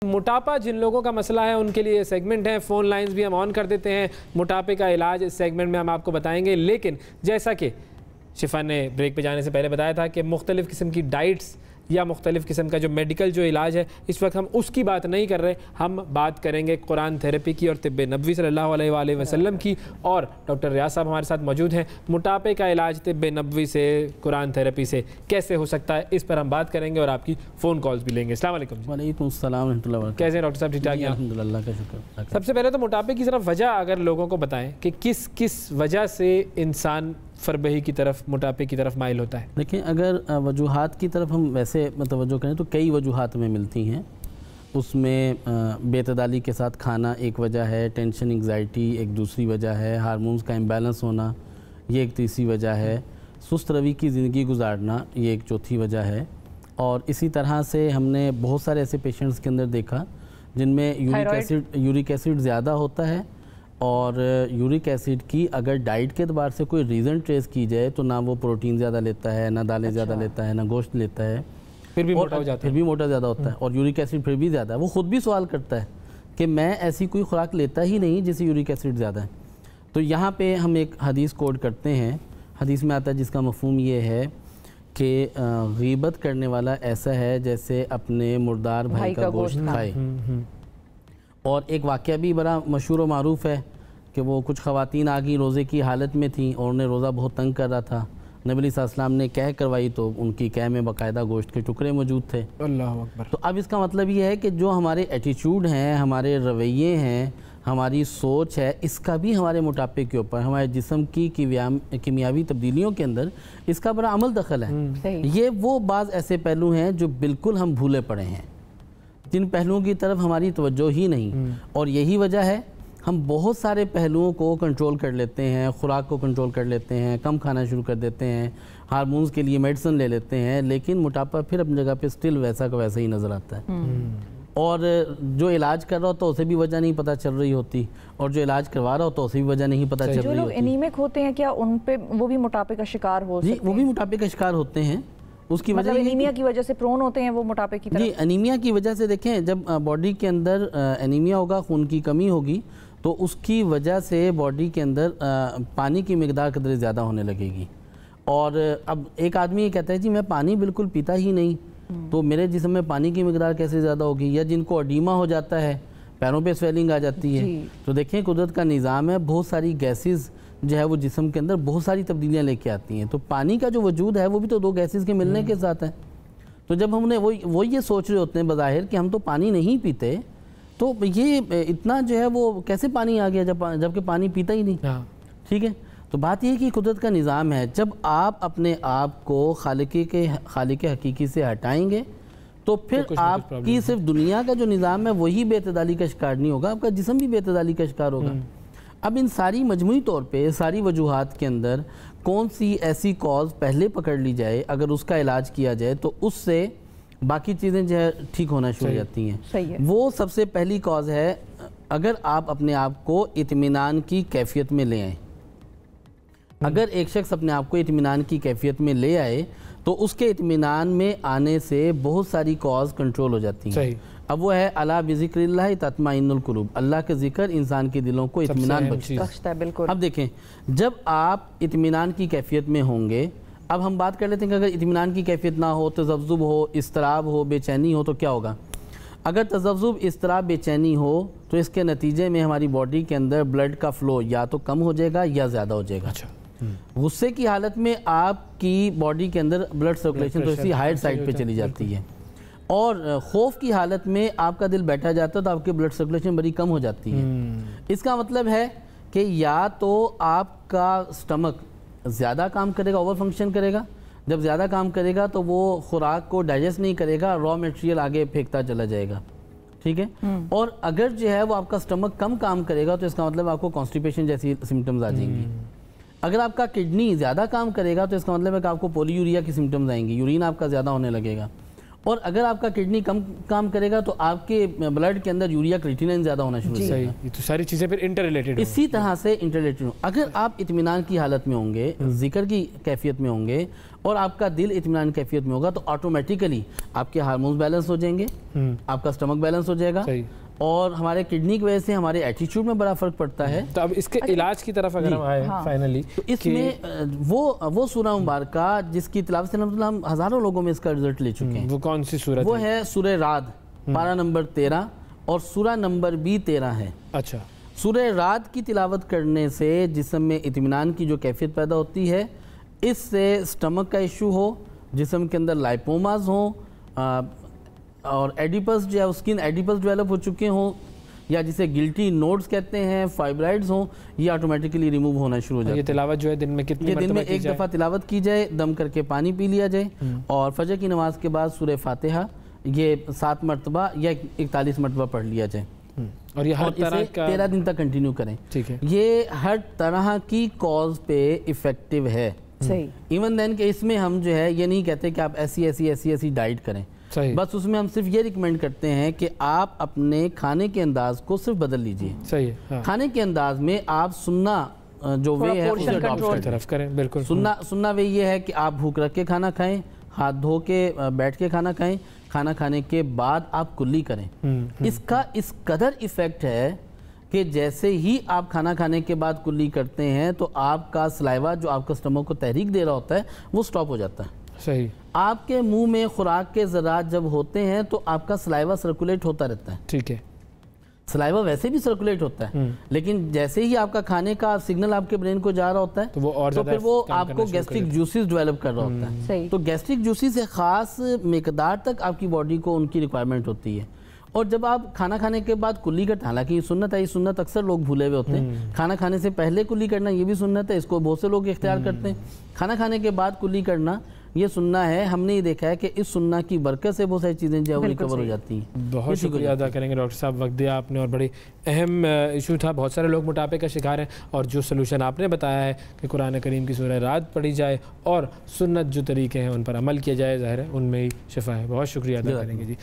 موٹاپا جن لوگوں کا مسئلہ ہے ان کے لیے سیگمنٹ ہے، فون لائنز بھی ہم آن کر دیتے ہیں، موٹاپے کا علاج اس سیگمنٹ میں ہم آپ کو بتائیں گے. لیکن جیسا کہ شفا نے بریک پہ جانے سے پہلے بتایا تھا کہ مختلف قسم کی ڈائٹس یا مختلف قسم کا جو میڈیکل جو علاج ہے اس وقت ہم اس کی بات نہیں کر رہے، ہم بات کریں گے قرآن تھیراپی کی اور طب نبوی صلی اللہ علیہ وآلہ وسلم کی. اور ڈاکٹر ریاض صاحب ہمارے ساتھ موجود ہیں. موٹاپے کا علاج طب نبوی سے، قرآن تھیراپی سے کیسے ہو سکتا ہے اس پر ہم بات کریں گے اور آپ کی فون کالز بھی لیں گے. السلام علیکم. وعلیکم السلام ورحمۃ اللہ وبرکاتہ. کیسے ہیں ڈاکٹر صاحب؟ ٹھیک ٹھاک ہیں؟ الحمدللہ کا شکر. سب سے پہلے تو موٹاپے کی ذرا وجہ اگر لوگوں کو بتائیں کہ کس کس وجہ سے انسان فربہی کی طرف، موٹاپے کی طرف مائل ہوتا ہے. دیکھیں اگر وجوہات کی طرف ہم ویسے توجہ کریں تو کئی وجوہات ہمیں ملتی ہیں. اس میں بے اعتدالی کے ساتھ کھانا ایک وجہ ہے، ٹینشن انگزائٹی ایک دوسری وجہ ہے، ہارمونز کا امبیلنس ہونا یہ ایک تیسری وجہ ہے، سست روی کی زندگی گزارنا یہ ایک چوتھی وجہ ہے. اور اسی طرح سے ہم نے بہت سارے ایسے پیشنٹس کے اندر دیکھا جن میں یورک ایسڈ زیادہ ہوتا ہے. اور یورک ایسڈ کی اگر ڈائٹ کے اعتبار سے کوئی ریزن ٹریس کی جائے تو نہ وہ پروٹین زیادہ لیتا ہے، نہ دالیں زیادہ لیتا ہے، نہ گوشت لیتا ہے، پھر بھی موٹا ہو جاتا ہے، پھر بھی موٹا زیادہ ہوتا ہے. اور یورک ایسڈ پھر بھی زیادہ ہے. وہ خود بھی سوال کرتا ہے کہ میں ایسی کوئی خوراک لیتا ہی نہیں جس سے یورک ایسڈ زیادہ ہے. تو یہاں پہ ہم ایک حدیث کوڈ کرتے ہیں. حدیث میں آتا ہے جس کا مفہوم یہ ہے کہ غیبت کرنے والا ایسا ہے جیسے اپنے مردار بھائی کا گوشت کھائے. اور ایک واقعہ بھی بڑا مشہور و معروف ہے کہ وہ کچھ خواتین آگئی روزے کی حالت میں تھیں اور انہیں روزہ بہت تنگ کر رہا تھا. نبی صلی اللہ علیہ وسلم نے قے کروائی تو ان کی قے میں باقاعدہ گوشت کے ٹکڑے موجود تھے. اللہ اکبر. تو اب اس کا مطلب یہ ہے کہ جو ہمارے ایٹیچیوڈ ہیں، ہمارے رویے ہیں، ہماری سوچ ہے، اس کا بھی ہمارے موٹاپے کے اوپر، ہمارے جسم کی کیمیاوی تبدیلیوں کے اندر اس کا بڑا عمل دخل ہے. یہ وہ بعض ایسے پہلو ہیں جو بالکل ہم بھولے پڑے ہیں، جن پہلوؤں کی طرف ہماری توجہ ہی نہیں. اور یہی وجہ ہے ہم بہت سارے پہلوؤں کو کنٹرول کر لیتے ہیں، خوراک کو کنٹرول کر لیتے ہیں، کم کھانا شروع کر دیتے ہیں، ہارمونز کے لیے میڈیسن لے لیتے ہیں، لیکن موٹاپا پھر اپنی جگہ پہ سٹل ویسا کا ویسا ہی نظر آتا ہے. اور جو علاج کر رہا ہوتا ہے اسے بھی وجہ نہیں پتہ چل رہی ہوتی، اور جو علاج کروا رہا ہوتا ہے اسے بھی وجہ نہیں پتہ چل رہی ہوتی. جو لوگ انیمک ہوتے ہیں کیا ان پہ وہ بھی موٹاپے کا شکار ہو سکتے ہیں؟ جی وہ بھی موٹاپے کا شکار ہوتے ہیں. اس کی وجہ انیمیا کی وجہ سے پرون ہوتے ہیں وہ موٹاپے کی طرف. جی انیمیا کی وجہ سے دیکھیں جب باڈی کے اندر انیمیا ہوگا، خون کی کمی ہوگی، تو اس کی وجہ سے باڈی کے اندر پانی کی مقدار قدرے زیادہ ہونے لگے گی. اور اب ایک آدمی یہ کہتا ہے جی میں پانی بالکل پیتا ہی نہیں تو میرے جسم میں پانی کی مقدار کیسے زیادہ ہوگی. یا جن کو ایڈیما ہو جاتا ہے، پیروں پہ سویلنگ آ جاتی ہے، تو دیکھیں قدرت کا نظام ہے، بہت ساری گیسز جو ہے وہ جسم کے اندر بہت ساری تبدیلیاں لے کے آتی ہیں. تو پانی کا جو وجود ہے وہ بھی تو دو گیسز کے ملنے کے ساتھ ہے. تو جب ہم نے وہ یہ سوچ رہے ہوتے ہیں بظاہر کہ ہم تو پانی نہیں پیتے، تو یہ اتنا جو ہے وہ کیسے پانی آ گیا جب کہ پانی پیتا ہی نہیں. ٹھیک ہے. تو بات یہ ہے کہ قدرت کا نظام ہے، جب آپ اپنے آپ کو خالق حقیقی سے ہٹائیں گے تو پھر آپ کی صرف دنیا کا جو نظام ہے وہی بے اعتدالی کا شکار نہیں ہوگا، آپ کا جسم بھی بے اعتدالی کا شکار ہوگا. اب ان ساری مجموعی طور پہ ساری وجوہات کے اندر کون سی ایسی کاز پہلے پکڑ لی جائے، اگر اس کا علاج کیا جائے تو اس سے باقی چیزیں جو ہے ٹھیک ہونا شروع ہو جاتی ہیں. وہ سب سے پہلی کاز ہے اگر آپ اپنے آپ کو اطمینان کی کیفیت میں لے آئیں. اگر ایک شخص اپنے آپ کو اطمینان کی کیفیت میں لے آئے تو اس کے اطمینان میں آنے سے بہت ساری کاز کنٹرول ہو جاتی ہیں. اب وہ ہے الا بذکر اللہ تطمئن القلوب، اللہ کے ذکر انسان کے دلوں کو اطمینان بخشتا ہے. اب دیکھیں جب آپ اطمینان کی کیفیت میں ہوں گے، اب ہم بات کر لیتے ہیں کہ اگر اطمینان کی کیفیت نہ ہو، تذبذب ہو، اضطراب ہو، بے چینی ہو تو کیا ہوگا. اگر تذبذب، اضطراب، بے چینی ہو تو اس کے نتیجے میں ہماری باڈی کے اندر بلڈ کا فلو یا تو کم ہو جائے گا یا زیادہ ہو جائے گا. غصے کی حالت میں آپ کی باڈی کے اندر بلڈ سرکولیشن تو اسی ہائر سائڈ پہ چلی جاتی ہے، اور خوف کی حالت میں آپ کا دل بیٹھا جاتا ہے تو آپ کی بلڈ سرکولیشن بڑی کم ہو جاتی ہے. اس کا مطلب ہے کہ یا تو آپ کا سٹمک زیادہ کام کرے گا، اوور فنکشن کرے گا. جب زیادہ کام کرے گا تو وہ خوراک کو ڈائجسٹ نہیں کرے گا، را میٹیریل آگے پھینکتا چلا جائے گا. ٹھیک ہے. اور اگر جو ہے وہ آپ کا سٹمک کم کام کرے گا تو اس کا مطلب آپ کو کانسٹیپیشن جیسی سمٹمز آ جائیں گی. اگر آپ کا کڈنی زیادہ کام کرے گا تو اس کا مطلب ہے کہ آپ کو پولی یوریا کی سمٹمز آئیں گی، یورین آپ کا زیادہ ہونے لگے گا. اور اگر آپ کا کڈنی کم کام کرے گا تو آپ کے بلڈ کے اندر یوریا کریٹینائن زیادہ ہونا شروع ہو جائے گا. یہ تو ساری چیزیں پھر انٹر ریلیٹڈ ہیں. اسی طرح سے انٹر ریلیٹڈ ہوں. اگر آپ اطمینان کی حالت میں ہوں گے، ذکر کی کیفیت میں ہوں گے اور آپ کا دل اطمینان کیفیت میں ہوگا تو آٹومیٹیکلی آپ کے ہارمونز بیلنس ہو جائیں گے، آپ کا سٹمک بیلنس ہو جائے گا، اور ہمارے کڈنی کی وجہ سے ہمارے ایٹیچیوڈ میں بڑا فرق پڑتا ہے۔ تو اب اس کے علاج کی طرف اگر ہم آئے فائنلی، تو اس میں وہ سورہ مبارکہ جس کی تلاوت سے الحمدللہ ہم ہزاروں لوگوں میں اس کا رزلٹ لے چکے ہیں، وہ کون سی سورت وہ ہے سورہ رعد، پارہ نمبر 13 اور سورہ نمبر بھی 13 ہے۔ اچھا، سورہ رعد کی تلاوت کرنے سے جسم میں اطمینان کی جو کیفیت پیدا ہوتی ہے، اس سے سٹمک کا ایشو ہو، جسم کے اندر لائپوماز ہوں اور ایڈیپس جو ہے اسکن ایڈیپس ڈیولپ ہو چکے ہوں، یا جسے گلٹی نوڈز کہتے ہیں، فائبرائڈز ہوں، یہ آٹومیٹکلی ریموو ہونا شروع ہو جاتا ہے۔ یہ تلاوت جو ہے دن میں کتنی یہ مرتبہ دن میں کی ایک جائے؟ دفعہ تلاوت کی جائے، دم کر کے پانی پی لیا جائے، اور فجر کی نماز کے بعد سورہ فاتحہ یہ 7 مرتبہ یا 41 مرتبہ پڑھ لیا جائے، اور یہ ہر طرح کا 13 دن تک کنٹینیو کریں۔ ٹھیک ہے، یہ ہر طرح کی کاز پہ افیکٹو ہے۔ صحیح، ایون دین کہ اس میں ہم جو ہے یہ نہیں کہتے کہ آپ ایسی ڈائٹ کریں، صحیح، بس اس میں ہم صرف یہ ریکمینڈ کرتے ہیں کہ آپ اپنے کھانے کے انداز کو صرف بدل لیجئے۔ صحیح ہے، کھانے کے انداز میں آپ سننا جو وے ہے اسے portion adopt control کریں۔ طرف کریں، بالکل سننا وے یہ ہے کہ آپ بھوک رکھ کے کھانا کھائیں، ہاتھ دھو کے بیٹھ کے کھانا کھائیں، کھانا کھانے کے بعد آپ کلی کریں۔ اس کا اس قدر ایفیکٹ ہے کہ جیسے ہی آپ کھانا کھانے کے بعد کلی کرتے ہیں تو آپ کا سلائیوا جو آپ کا سٹمک کو تحریک دے رہا ہوتا ہے وہ سٹاپ ہو جاتا ہے۔ صحیح، آپ کے منہ میں خوراک کے ذرات جب ہوتے ہیں تو آپ کا سلائیوا سرکولیٹ ہوتا رہتا ہے۔ ٹھیک ہے، سلائیوا ویسے بھی سرکولیٹ ہوتا ہے، لیکن جیسے ہی آپ کا کھانے کا سگنل آپ کے برین کو جا رہا ہوتا ہے تو وہ اور تو زیادہ پھر وہ کام آپ کرنا کو شروع گیسٹرک جوسز ڈیولپ کر رہا ہوتا ہے۔ صحیح، تو گیسٹرک جوسز سے خاص مقدار تک آپ کی باڈی کو ان کی ریکوائرمنٹ ہوتی ہے، اور جب آپ کھانا کھانے کے بعد کلی کرتے ہیں، حالانکہ یہ سنت ہے، یہ سنت اکثر لوگ بھولے ہوئے ہوتے ہیں، کھانا کھانے سے پہلے کلی کرنا یہ بھی سنت ہے، اس کو بہت سے لوگ اختیار کرتے ہیں۔ کھانا کھانے کے بعد کلی کرنا یہ سننا ہے، ہم نے یہ دیکھا ہے کہ اس سننا کی برکت سے بہت ساری چیزیں جو ہے وہ ریکور ہو جاتی ہیں۔ بہت شکریہ ادا کریں گے ڈاکٹر صاحب، وقت دیا آپ نے، اور بڑی اہم ایشو تھا، بہت سارے لوگ موٹاپے کا شکار ہیں، اور جو سلوشن آپ نے بتایا ہے کہ قرآن کریم کی سورہ رعد پڑھی جائے اور سنت جو طریقے ہیں ان پر عمل کیا جائے، ظاہر ہے ان میں ہی شفا ہے۔ بہت شکریہ ادا کریں گے جی۔